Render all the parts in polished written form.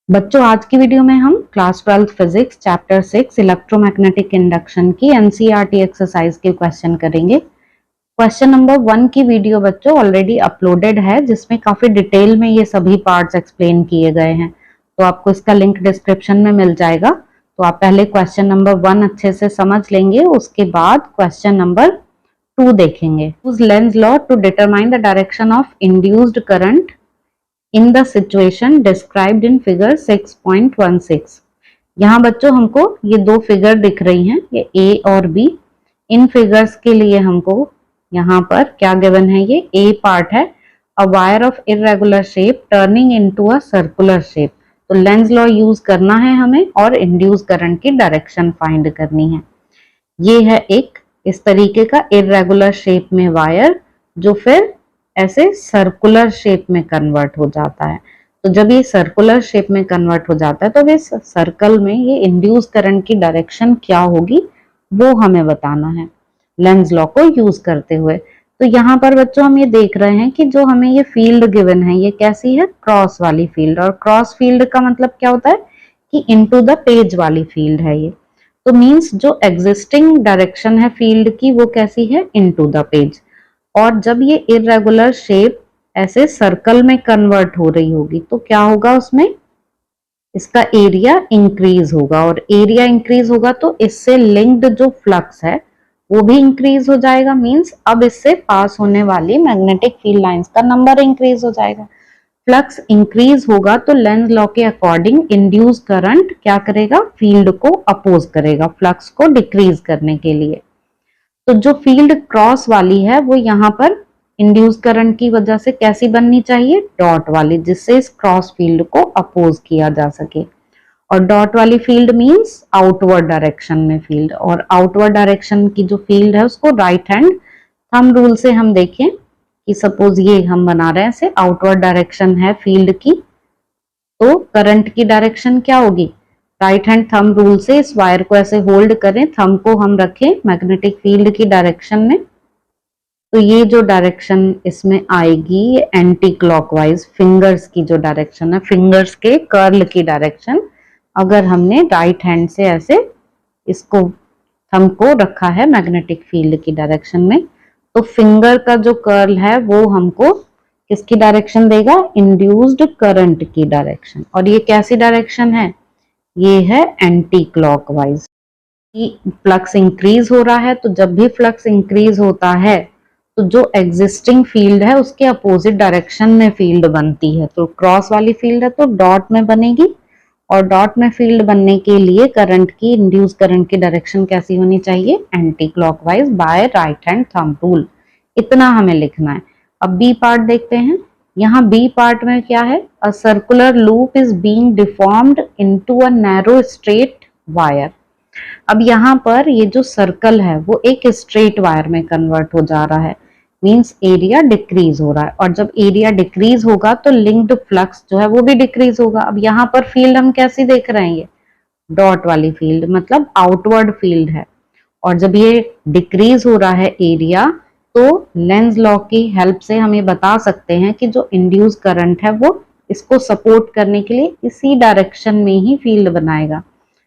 बच्चों आज की वीडियो में हम class 12 physics chapter 6 electromagnetic induction की एनसीईआरटी एक्सरसाइज के क्वेश्चन करेंगे। क्वेश्चन नंबर 1 की वीडियो बच्चों ऑलरेडी अपलोडेड है जिसमें काफी डिटेल में ये सभी पार्ट्स एक्सप्लेन किए गए हैं, तो आपको इसका लिंक डिस्क्रिप्शन में मिल जाएगा। तो आप पहले क्वेश्चन नंबर 1 अच्छे से समझ लेंगे, उसके बाद क्वेश्चन नंबर 2 देखेंगे। Use Lenz law to determine the direction of induced current in the situation described in figure 6.16। यहाँ बच्चों हमको ये दो फिगर दिख रही हैं, ये ए और बी। इन फिगर्स के लिए हमको यहाँ पर क्या गिवन है, ये ए पार्ट है, a wire of irregular shape turning into a circular shape. तो लेंज लॉ यूज करना है हमें और इंड्यूस करंट की डायरेक्शन फाइंड करनी है। ये है एक इस तरीके का इरेगुलर शेप में वायर जो फिर ऐसे सर्कुलर शेप में कन्वर्ट हो जाता है। तो जब ये सर्कुलर शेप में कन्वर्ट हो जाता है तो इस सर्कल में ये इंड्यूस करंट की डायरेक्शन क्या होगी वो हमें बताना है लेंज लॉ को यूज करते हुए। तो यहाँ पर बच्चों हम ये देख रहे हैं कि जो हमें ये फील्ड गिवन है ये कैसी है, क्रॉस वाली फील्ड। और क्रॉस फील्ड का मतलब क्या होता है कि इनटू द पेज वाली फील्ड है ये। तो मींस जो एग्जिस्टिंग डायरेक्शन है फील्ड की वो कैसी है, इनटू द पेज। और जब ये इरेगुलर शेप ऐसे सर्कल में कन्वर्ट हो रही होगी तो क्या होगा, उसमें इसका एरिया इंक्रीज होगा। और एरिया इंक्रीज होगा तो इससे लिंक्ड जो फ्लक्स है वो भी इंक्रीज हो जाएगा। मींस अब इससे पास होने वाली मैग्नेटिक फील्ड लाइंस का नंबर इंक्रीज हो जाएगा। फ्लक्स इंक्रीज होगा तो लेंज लॉ के अकॉर्डिंग इंड्यूस करंट क्या करेगा, फील्ड को अपोज करेगा फ्लक्स को डिक्रीज करने के लिए। तो जो फील्ड क्रॉस वाली है वो यहाँ पर इंड्यूस करंट की वजह से कैसी बननी चाहिए, डॉट वाली, जिससे इस क्रॉस फील्ड को अपोज किया जा सके। और डॉट वाली फील्ड मींस आउटवर्ड डायरेक्शन में फील्ड। और आउटवर्ड डायरेक्शन की जो फील्ड है उसको राइट हैंड थंब रूल से हम देखें कि सपोज ये हम बना रहे हैं ऐसे आउटवर्ड डायरेक्शन है फील्ड की, तो करंट की डायरेक्शन क्या होगी, राइट हैंड थंब रूल से इस वायर को ऐसे होल्ड करें, थंब को हम रखें मैग्नेटिक फील्ड की डायरेक्शन में, तो ये जो डायरेक्शन इसमें आएगी ये एंटी क्लॉकवाइज, फिंगर्स की जो डायरेक्शन है, फिंगर्स के कर्ल की डायरेक्शन। अगर हमने राइट हैंड से ऐसे इसको थंब को रखा है मैग्नेटिक फील्ड की डायरेक्शन में, तो फिंगर का जो कर्ल है वो हमको किसकी डायरेक्शन देगा, इंड्यूस्ड करंट की डायरेक्शन। और ये कैसी डायरेक्शन है, ये है एंटी क्लॉकवाइज। फ्लक्स इंक्रीज हो रहा है तो जब भी फ्लक्स इंक्रीज होता है तो जो एग्जिस्टिंग फील्ड है उसके अपोजिट डायरेक्शन में फील्ड बनती है। तो क्रॉस वाली फील्ड है तो डॉट में बनेगी, और डॉट में फील्ड बनने के लिए करंट की, इंड्यूस करंट की डायरेक्शन कैसी होनी चाहिए, anti clockwise by right hand thumb rule. इतना हमें लिखना है। अब बी पार्ट देखते हैं। यहाँ बी पार्ट में क्या है, a circular loop is being deformed into a narrow straight wire. अब यहाँ पर ये जो सर्कल है वो एक स्ट्रेट वायर में कन्वर्ट हो जा रहा है, मींस एरिया डिक्रीज हो रहा है। और जब एरिया डिक्रीज होगा तो लिंक्ड फ्लक्स जो है वो भी डिक्रीज होगा। अब यहाँ पर फील्ड हम कैसी देख रहे हैं, ये डॉट वाली फील्ड, मतलब आउटवर्ड फील्ड है। और जब ये डिक्रीज हो रहा है एरिया, तो लेंज लॉ की हेल्प से हम ये बता सकते हैं कि जो इंड्यूस करंट है वो इसको सपोर्ट करने के लिए इसी डायरेक्शन में ही फील्ड बनाएगा।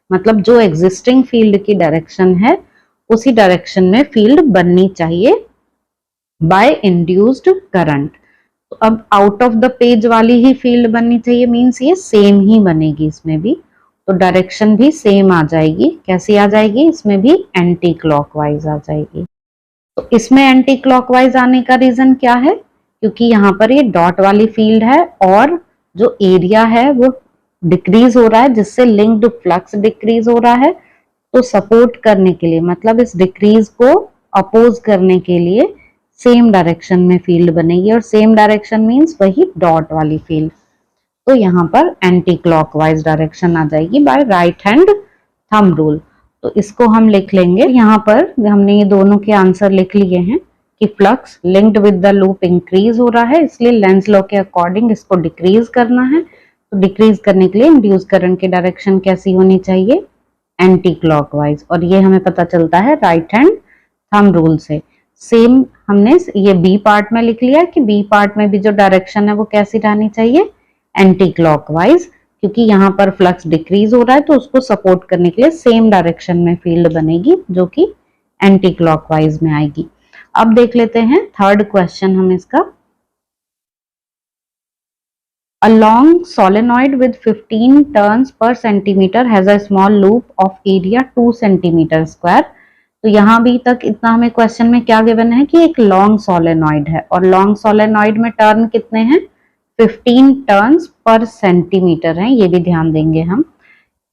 मतलब जो एग्जिस्टिंग फील्ड की डायरेक्शन है उसी डायरेक्शन में फील्ड बननी चाहिए बाय इंड्यूस्ड करंट। तो अब आउट ऑफ द पेज वाली ही फील्ड बननी चाहिए, मींस ये सेम ही बनेगी इसमें भी, तो डायरेक्शन भी सेम आ जाएगी। कैसी आ जाएगी, इसमें भी एंटी क्लॉकवाइज आ जाएगी। तो इसमें एंटी क्लॉकवाइज आने का रीजन क्या है, क्योंकि यहाँ पर ये डॉट वाली फील्ड है और जो एरिया है वो डिक्रीज हो रहा है जिससे लिंक्ड फ्लक्स डिक्रीज हो रहा है। तो सपोर्ट करने के लिए, मतलब इस डिक्रीज को अपोज करने के लिए सेम डायरेक्शन में फील्ड बनेगी। और सेम डायरेक्शन मींस वही डॉट वाली फील्ड। तो यहाँ पर एंटी क्लॉकवाइज डायरेक्शन आ जाएगी by right hand thumb rule. तो इसको हम लिख लेंगे। यहाँ पर हमने ये दोनों के आंसर लिख लिए हैं कि flux linked with the loop increase हो रहा है, इसलिए लेंज लॉ के अकॉर्डिंग इसको डिक्रीज करना है। तो डिक्रीज करने के लिए इंड्यूस करंट की डायरेक्शन कैसी होनी चाहिए, एंटी क्लॉकवाइज। और ये हमें पता चलता है राइट हैंड थंब रूल से। सेम हमने ये बी पार्ट में लिख लिया कि बी पार्ट में भी जो डायरेक्शन है वो कैसी रहनी चाहिए, एंटी क्लॉकवाइज, क्योंकि यहाँ पर फ्लक्स डिक्रीज हो रहा है तो उसको सपोर्ट करने के लिए सेम डायरेक्शन में फील्ड बनेगी जो कि एंटी क्लॉकवाइज में आएगी। अब देख लेते हैं थर्ड क्वेश्चन हम इसका। A long solenoid with 15 turns per centimeter has a small loop of area 2 centimeter square। तो यहाँ भी तक इतना हमें क्वेश्चन में क्या गिवन है कि एक लॉन्ग सोलेनॉइड है और लॉन्ग सोलेनॉइड में टर्न कितने हैं, 15 टर्न्स पर सेंटीमीटर हैं, ये भी ध्यान देंगे हम।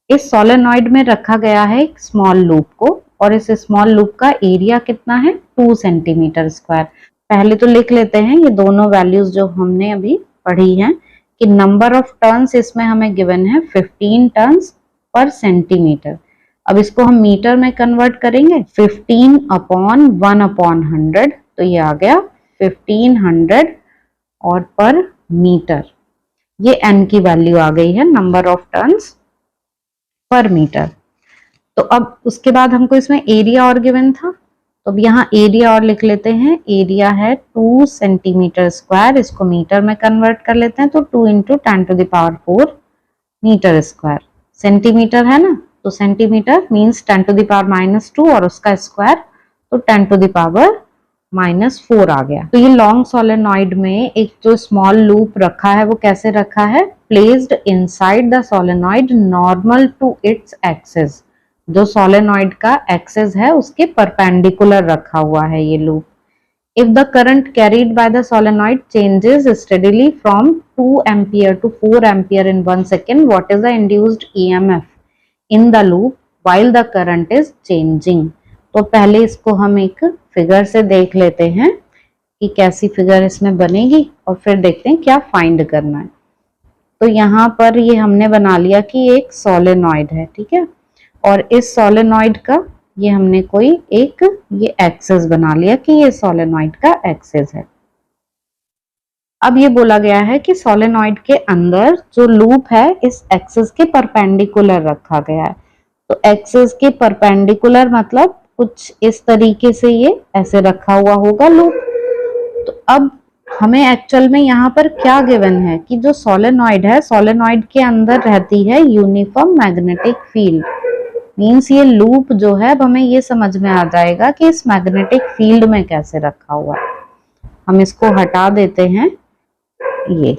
इस सोलेनॉइड में रखा गया है एक स्मॉल लूप को और इस स्मॉल लूप का एरिया कितना है, 2 सेंटीमीटर स्क्वायर। पहले तो लिख लेते हैं ये दोनों वैल्यूज जो हमने अभी पढ़ी हैं कि नंबर ऑफ टर्न्स इसमें हमें गिवन है 15 टर्न्स पर सेंटीमीटर। अब इसको हम मीटर में कन्वर्ट करेंगे, 15 अपॉन 1 अपॉन 100, तो ये आ गया 1500 और पर मीटर, ये n की वैल्यू आ गई है, number of turns per metre. तो अब उसके बाद हमको इसमें एरिया और गिवन था, तो अब यहाँ एरिया और लिख लेते हैं। एरिया है 2 सेंटीमीटर स्क्वायर, इसको मीटर में कन्वर्ट कर लेते हैं तो 2 into 10 to the power 4 metre square. Centimetre है ना, तो centimetre means 10 to the power -2 और उसका स्क्वायर तो 10 टू द पावर -4 आ गया। तो ये लॉन्ग सोलेनॉइड में एक जो स्मॉल लूप रखा है वो कैसे रखा है, placed inside the solenoid normal to its axis. जो सोलेनॉइड का एक्सिस है उसके परपेंडिकुलर रखा हुआ है ये loop. If the current carried by the solenoid changes steadily from 2 ampere to 4 ampere in 1 second, what is the induced EMF in the loop while the current is changing. तो पहले इसको हम एक फिगर से देख लेते हैं कि कैसी फिगर इसमें बनेगी और फिर देखते हैं क्या फाइंड करना है। तो यहाँ पर ये हमने बना लिया कि एक सोलेनॉइड है, ठीक है, और इस सोलेनॉइड का ये हमने कोई एक ये एक्सिस बना लिया कि ये सोलेनॉइड का एक्सिस है। अब ये बोला गया है कि सोलेनॉइड के अंदर जो लूप है इस एक्सिस के परपेंडिकुलर रखा गया है। तो एक्सिस के परपेंडिकुलर मतलब कुछ इस तरीके से ये ऐसे रखा हुआ होगा लूप। तो अब हमें एक्चुअल में यहाँ पर क्या गिवन है कि जो सोलेनॉइड है, सोलेनॉइड के अंदर रहती है यूनिफॉर्म मैग्नेटिक फील्ड। मीन्स ये लूप जो है अब हमें ये समझ में आ जाएगा कि इस मैग्नेटिक फील्ड में कैसे रखा हुआ है। हम इसको हटा देते हैं ये।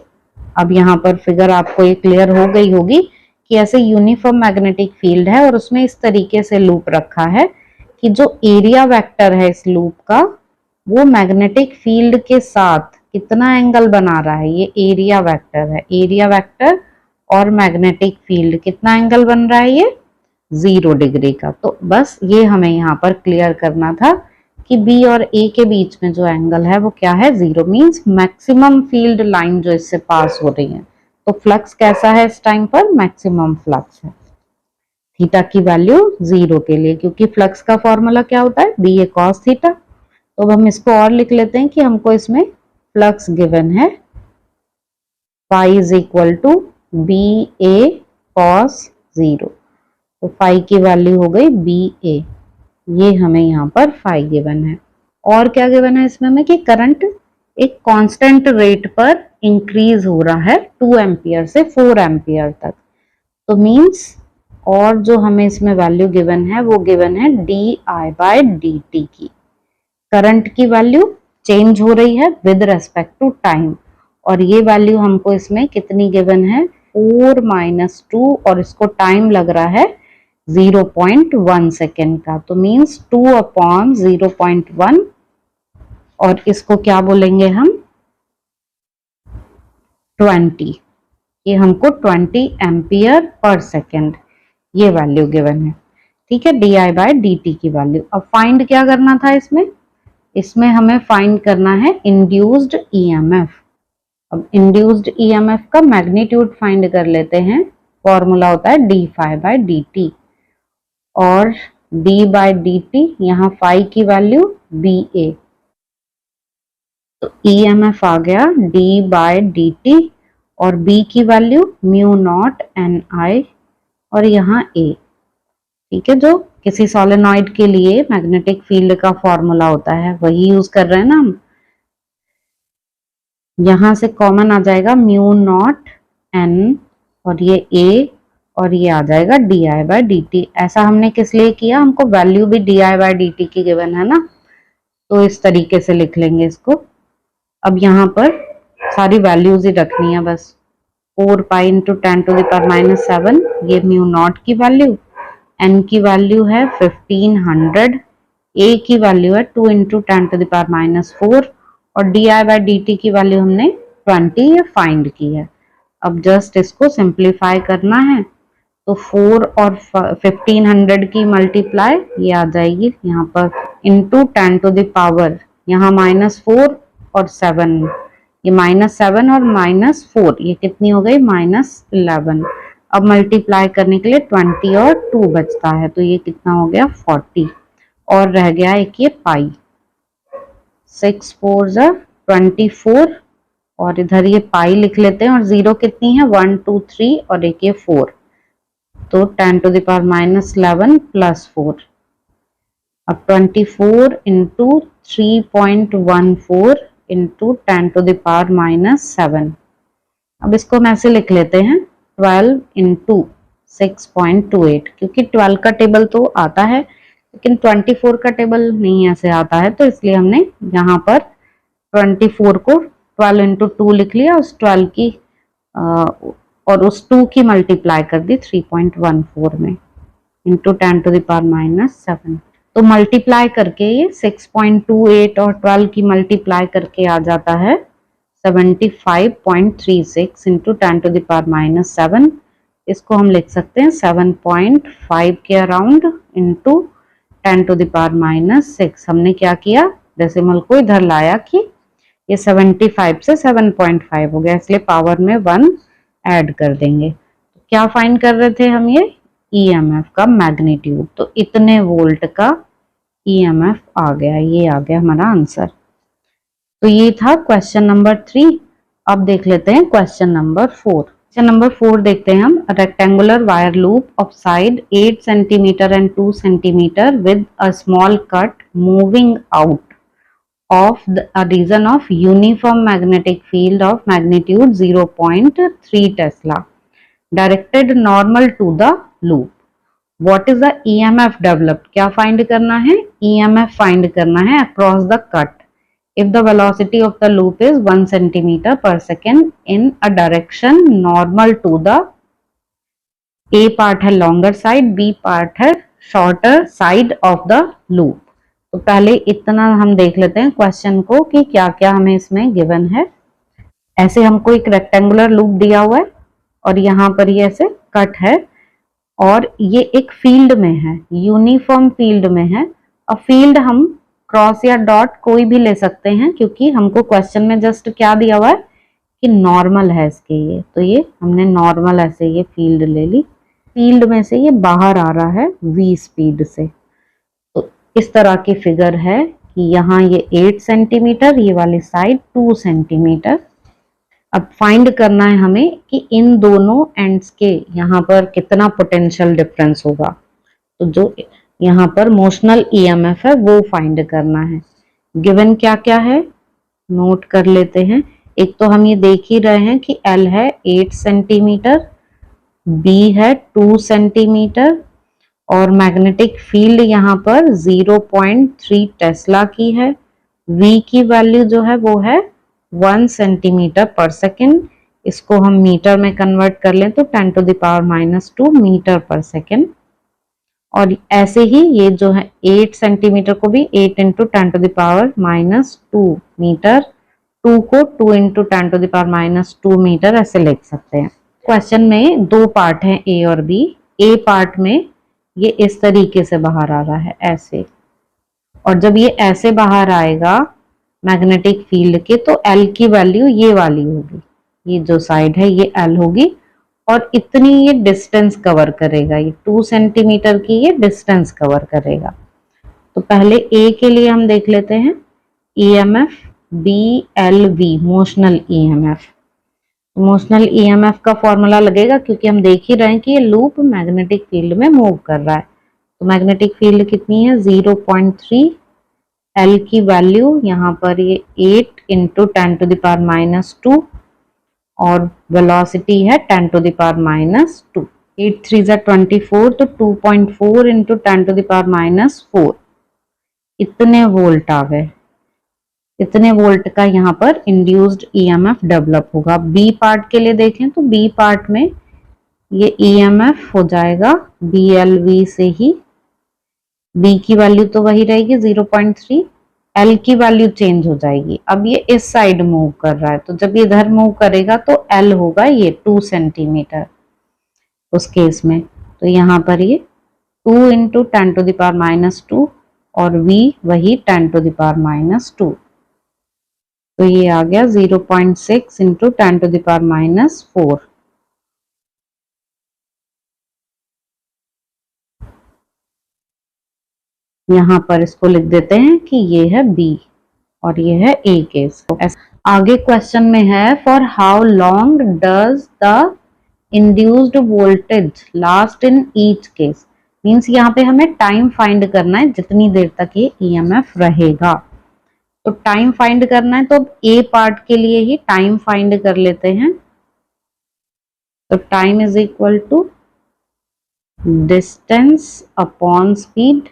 अब यहाँ पर फिगर आपको ये क्लियर हो गई होगी कि ऐसे यूनिफॉर्म मैग्नेटिक फील्ड है और उसमें इस तरीके से लूप रखा है कि जो एरिया वेक्टर है इस लूप का वो मैग्नेटिक फील्ड के साथ कितना एंगल बना रहा है, ये एरिया वेक्टर है। एरिया वेक्टर और मैग्नेटिक फील्ड कितना एंगल बन रहा है, ये 0 डिग्री का। तो बस ये हमें यहाँ पर क्लियर करना था कि बी और ए के बीच में जो एंगल है वो क्या है, 0, मीन्स मैक्सिमम फील्ड लाइन जो इससे पास हो रही है। तो फ्लक्स कैसा है इस टाइम पर, मैक्सिमम फ्लक्स है। थीटा की वैल्यू 0 के लिए, क्योंकि फ्लक्स का फॉर्मूला क्या होता है, बी ए कॉस थीटा। तो अब हम इसको और लिख लेते हैं कि हमको इसमें फ्लक्स गिवन है phi is equal to B A cos 0। तो फाई की वैल्यू हो गई बी ए, ये हमें यहाँ पर फाई गिवन है। और क्या गिवन है इसमें हमें कि करंट एक कांस्टेंट रेट पर इंक्रीज हो रहा है 2 एम्पियर से 4 एम्पियर तक। तो मींस और जो हमें इसमें वैल्यू गिवन है वो गिवन है D I by D T की। करंट की वैल्यू चेंज हो रही है विद रेस्पेक्ट टू टाइम और ये वैल्यू हमको इसमें कितनी गिवन है, 4 - 2 और इसको टाइम लग रहा है 0.1 सेकेंड का। तो मींस 2 अपॉन 0.1 और इसको क्या बोलेंगे हम, 20। ये हमको 20 एम्पियर पर सेकेंड ये वैल्यू गिवन है, ठीक है, D I by D T की वैल्यू। अब फाइंड क्या करना था इसमें हमें फाइंड करना है इंड्यूस्ड ईएमएफ। अब इंड्यूस्ड ईएमएफ का मैग्नीट्यूड फाइंड कर लेते हैं। फॉर्मूला होता है D phi by D T और डी बाय डी टी, यहाँ फाई की वैल्यू बी ए, तो ईएमएफ आ गया डी बाय डी टी और बी की value mu naught N I और यहाँ ए, ठीक है, जो किसी सोलेनॉइड के लिए मैग्नेटिक फील्ड का फॉर्मूला होता है वही यूज कर रहे हैं ना हम। यहां से कॉमन आ जाएगा म्यू नॉट एन और ये a और ये आ जाएगा di/dt। ऐसा हमने किस लिए किया, हमको वैल्यू भी di/dt की गिवन है ना, तो इस तरीके से लिख लेंगे इसको। अब यहाँ पर सारी वैल्यूज ही रखनी है बस। 4 पाई इंटू 10⁻⁻7 ये म्यू नॉट की वैल्यू, n की वैल्यू है 1500, a की वैल्यू है 2 इंटू 10⁻⁻4 और di/dt की वैल्यू हमने 20 ये फाइंड की है। अब जस्ट इसको सिंप्लीफाई करना है, तो 4 और 1500 की मल्टीप्लाई ये आ जाएगी यहाँ पर इंटू 10⁻, यहाँ -4 और 7, ये -7 और -4 ये कितनी हो गई -11। अब मल्टीप्लाई करने के लिए 20 और 2 बचता है, तो ये कितना हो गया 40 और रह गया एक ये पाई। 6 4 24 और इधर ये पाई लिख लेते हैं और जीरो कितनी है 1 2 3 और एक ये 4, तो 10⁻⁻11 प्लस 4। अब 24 इंटू 3.14 इंटू 10⁻⁻7। अब इसको हम ऐसे लिख लेते हैं 12 इंटू 6.28, क्योंकि 12 का टेबल तो आता है लेकिन 24 का टेबल नहीं ऐसे आता है, तो इसलिए हमने यहाँ पर 24 को 12 इंटू 2 लिख लिया, उस 12 की और उस 2 की मल्टीप्लाई कर दी 3.14 में इंटू 10⁻⁻7। तो मल्टीप्लाई करके ये 6.28 और 12 की मल्टीप्लाई करके आ जाता है 75.36 इंटू 10⁻⁻7। इसको हम लिख सकते हैं 7.5 के अराउंड इंटू 10⁻⁻6। हमने क्या किया, डेसिमल को इधर लाया कि ये 75 से 7.5 हो गया, इसलिए पावर में 1 ऐड कर देंगे। तो क्या फाइंड कर रहे थे हम, ये ईएमएफ का मैग्नीट्यूड, तो इतने वोल्ट का ईएमएफ आ गया, ये आ गया हमारा आंसर। तो ये था क्वेश्चन नंबर 3। अब देख लेते हैं क्वेश्चन नंबर 4। क्वेश्चन नंबर 4 देखते हैं हम। Rectangular wire loop of side 8 centimetre and 2 centimetre with a small cut moving out of a region of uniform magnetic field of magnitude 0.3 Tesla directed normal to the loop. What is the EMF developed? क्या find करना है, EMF find करना है across the cut if the velocity of the loop is 1 centimeter per second in a direction normal to the A part है longer side, B part है shorter side of the loop. तो पहले इतना हम देख लेते हैं क्वेश्चन को कि क्या क्या हमें इसमें गिवन है। ऐसे हमको एक रेक्टेंगुलर लूप दिया हुआ है और यहाँ पर ये ऐसे कट है और ये एक फील्ड में है, यूनिफॉर्म फील्ड में है। अब फील्ड हम क्रॉस या डॉट कोई भी ले सकते हैं, क्योंकि हमको क्वेश्चन में जस्ट क्या दिया हुआ है कि नॉर्मल है इसके, ये तो ये हमने नॉर्मल ऐसे ये फील्ड ले ली। फील्ड में से ये बाहर आ रहा है v स्पीड से। इस तरह की फिगर है कि यहाँ ये 8 सेंटीमीटर, ये वाली साइड 2 सेंटीमीटर। अब फाइंड करना है हमें कि इन दोनों एंड्स के यहाँ पर कितना पोटेंशियल डिफरेंस होगा। तो जो यहाँ पर मोशनल ईएमएफ है वो फाइंड करना है। गिवन क्या क्या है नोट कर लेते हैं। एक तो हम ये देख ही रहे हैं कि L है 8 सेंटीमीटर, B है 2 सेंटीमीटर और मैग्नेटिक फील्ड यहाँ पर 0.3 टेस्ला की है। V की वैल्यू जो है वो है 1 सेंटीमीटर पर सेकेंड। इसको हम मीटर में कन्वर्ट कर लें तो 10⁻⁻2 मीटर पर सेकेंड। और ऐसे ही ये जो है 8 सेंटीमीटर को भी 8 इंटू 10⁻⁻2 मीटर, 2 को 2 इंटू 10⁻⁻2 मीटर ऐसे लिख सकते हैं। क्वेश्चन में दो पार्ट हैं A और B। A पार्ट में ये इस तरीके से बाहर आ रहा है ऐसे, और जब ये ऐसे बाहर आएगा मैग्नेटिक फील्ड के तो L की वैल्यू ये वाली होगी, ये जो साइड है ये L होगी और इतनी ये डिस्टेंस कवर करेगा, ये 2 सेंटीमीटर की ये डिस्टेंस कवर करेगा। तो पहले A के लिए हम देख लेते हैं EMF BLV motional EMF। Motional EMF का फॉर्मूला लगेगा क्योंकि हम देख ही रहे हैं कि ये लूप मैग्नेटिक फील्ड में मूव कर रहा है। तो मैग्नेटिक फील्ड कितनी है 0.3, L की वैल्यू यहाँ पर ये 8 इंटू 10⁻⁻2 और वेलोसिटी है 10 टू द पावर माइनस 2। 8 3 जा 24, तो 2.4 into 10 to the power minus 4 इतने वोल्ट आ गए। इतने वोल्ट का यहाँ पर इंड्यूस्ड ईएमएफ डेवलप होगा। बी पार्ट के लिए देखें तो बी पार्ट में ये ईएमएफ हो जाएगा BLV से ही। बी की वैल्यू तो वही रहेगी 0.3, एल की वैल्यू चेंज हो जाएगी। अब ये इस साइड मूव कर रहा है, तो जब ये इधर मूव करेगा तो एल होगा ये 2 सेंटीमीटर उस केस में। तो यहाँ पर ये 2 into 10 to the power minus 2 और v वही 10 टू द पावर माइनस 2। तो ये आ गया 0.6 into 10 to the power minus 4। यहाँ पर इसको लिख देते हैं कि ये है B और ये है A केस। आगे क्वेश्चन में है for how long does the induced voltage last in each case. Means यहाँ पे हमें टाइम फाइंड करना है जितनी देर तक ये ईएमएफ रहेगा। तो टाइम फाइंड करना है तो अब A पार्ट के लिए ही टाइम फाइंड कर लेते हैं। तो time is equal to distance upon speed.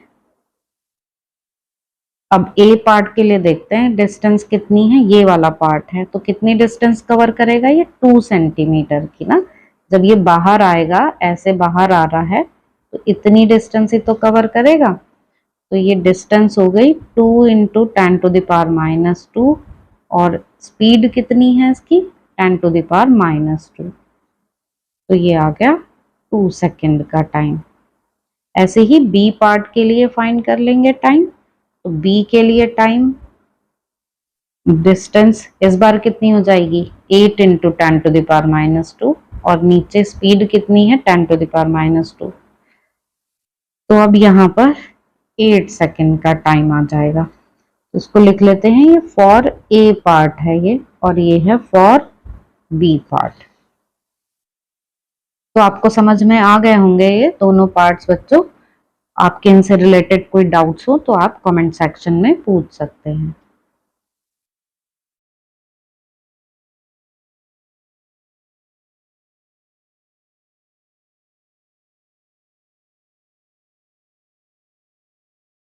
अब ए पार्ट के लिए देखते हैं डिस्टेंस कितनी है, ये वाला पार्ट है तो कितनी डिस्टेंस कवर करेगा ये 2 सेंटीमीटर की ना। जब ये बाहर आएगा, ऐसे बाहर आ रहा है तो इतनी डिस्टेंस ही तो कवर करेगा। तो ये डिस्टेंस हो गई 2 into 10 to the power minus 2 और स्पीड कितनी है इसकी 10 टू द पावर माइनस 2। तो ये आ गया 2 सेकेंड का टाइम। ऐसे ही बी पार्ट के लिए फाइंड कर लेंगे टाइम। तो B के लिए टाइम डिस्टेंस इस बार कितनी हो जाएगी 8 into 10 to the power minus 2 और नीचे स्पीड कितनी है 10 टू द पावर माइनस 2। तो अब यहाँ पर 8 सेकेंड का टाइम आ जाएगा। तो इसको लिख लेते हैं, ये फॉर A पार्ट है ये और ये है फॉर B पार्ट। तो आपको समझ में आ गए होंगे ये दोनों पार्ट्स बच्चों। आपके इनसे रिलेटेड कोई डाउट्स हो तो आप कमेंट सेक्शन में पूछ सकते हैं।